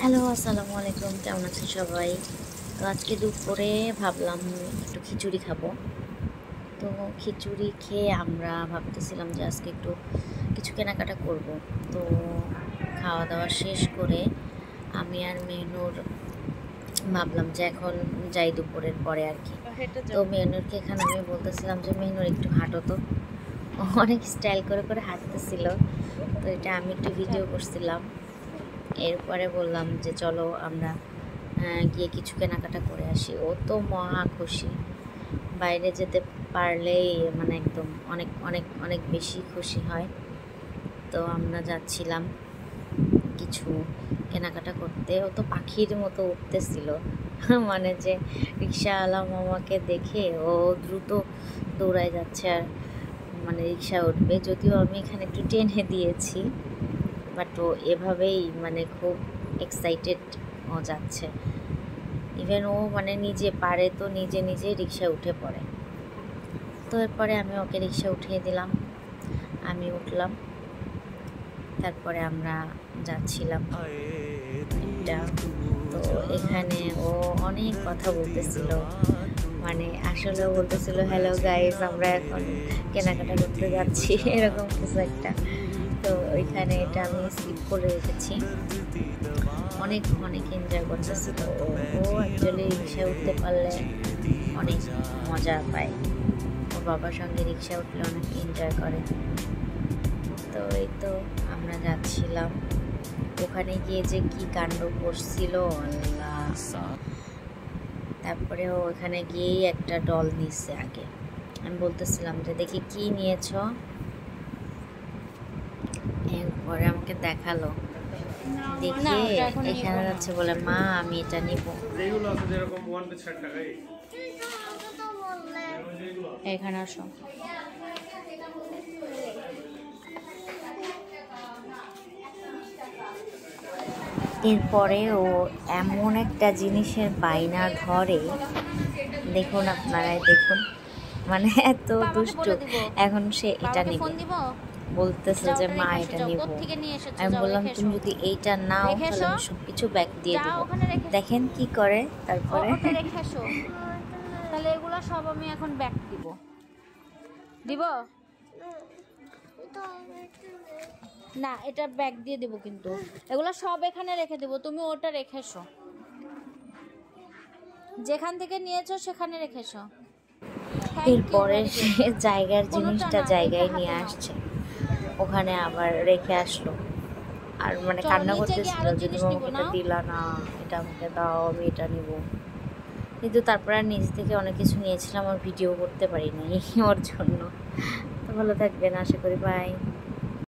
Hello, আসসালামু আলাইকুম। কেমন আছেন সবাই? তো আজকে দুপুরে ভাবলাম একটু খিচুড়ি খাবো। তো খিচুড়ি খেয়ে আমরা ভাবতেছিলাম যে আজকে একটু কিছু কেনাকাটা করব। তো খাওয়া দাওয়া শেষ করে আমি আর মেহনুর ভাবলাম যে এখন যাই দুপুরের পরে আর কি। তো মেহনুরকে এখানে আমি বলতেছিলাম যে মেহনুর একটু হাঁটো তো। ও অনেক স্টাইল করে করে হাঁটতেছিল। তো এটা আমি একটু ভিডিও করছিলাম। এরপরে বললাম যে চলো আমরা গিয়ে কিছু কেনাকাটা করে আসি। ও তো মহা খুশি, বাইরে যেতে পারলেই মানে একদম অনেক অনেক অনেক বেশি খুশি হয়। তো আমরা যাচ্ছিলাম কিছু কেনাকাটা করতে। ও তো পাখির মতো উঠতেছিল মানে যে রিক্সাওয়ালা মামাকে দেখে ও দ্রুত দৌড়ায় যাচ্ছে আর মানে রিক্সা উঠবে। যদিও আমি এখানে একটু টেনে দিয়েছি, বাট ও এভাবেই মানে খুব এক্সাইটেড ও যাচ্ছে। ইভেন ও মানে নিজে পারে তো নিজে নিজে রিক্সা উঠে পড়ে। তো এরপরে আমি ওকে রিক্সা উঠিয়ে দিলাম, আমি উঠলাম। তারপরে আমরা যাচ্ছিলাম একটা, তো এখানে ও অনেক কথা বলতেছিল, মানে আসলে বলতেছিল হ্যালো গাইস আমরা এখন কেনাকাটা করতে যাচ্ছি এরকম কিছু একটা। তো ওইখানে এটা আমি স্কিপ করে রেখেছি। অনেক অনেক এনজয় করতেছিল ও। অ্যাকচুয়ালি রিক্সায় উঠতে পারলে অনেক মজা পায়। ওর বাবার সঙ্গে রিক্সায় উঠলে অনেক এনজয় করে। তো এই তো আমরা যাচ্ছিলাম। ওখানে গিয়ে যে কি কাণ্ড করছিল আল্লাহ! তারপরে ও ওখানে গিয়েই একটা ডল নিচ্ছে। আগে আমি বলতেছিলাম যে দেখি কি নিয়েছ, এরপরে আমাকে দেখালো, দেখে এখানে যাচ্ছে বলে মা আমি এটা নিব। এখানে আসো। এরপরে ও এমন একটা জিনিসের বায়না ধরে, দেখুন আপনারাই দেখুন, মানে এত দুষ্টু। এখন সে এটা নিবে, বলতেছে যে মা এটা নিব। আমি বললাম তুমি যদি এইটা নাও তাহলে আমি সব কিছু ব্যাগ দিয়ে দিব। দেখেন কি করে। তারপরে তাহলে এগুলো সব আমি এখন ব্যাগ দিব না, এটা ব্যাগ দিয়ে দেবো, কিন্তু এগুলো সব এখানে রেখে দেবো, তুমি ওটা রেখেছো, যেখান থেকে নিয়েছো সেখানে রেখেছো। এরপরে সে জায়গার জিনিসটা জায়গায় নিয়ে আসছে, ওখানে আবার রেখে আসলো। আর মানে কান্না করতেছিল যে তুমি আমাকে এটা দিলা না, এটা আমাকে দাও, আমি এটা নিব। কিন্তু তারপর আর নিজ থেকে অনেক কিছু নিয়েছিলাম, আর ভিডিও করতে পারি নাই ওর জন্য। তো ভালো থাকবেন, আশা করি। বাই।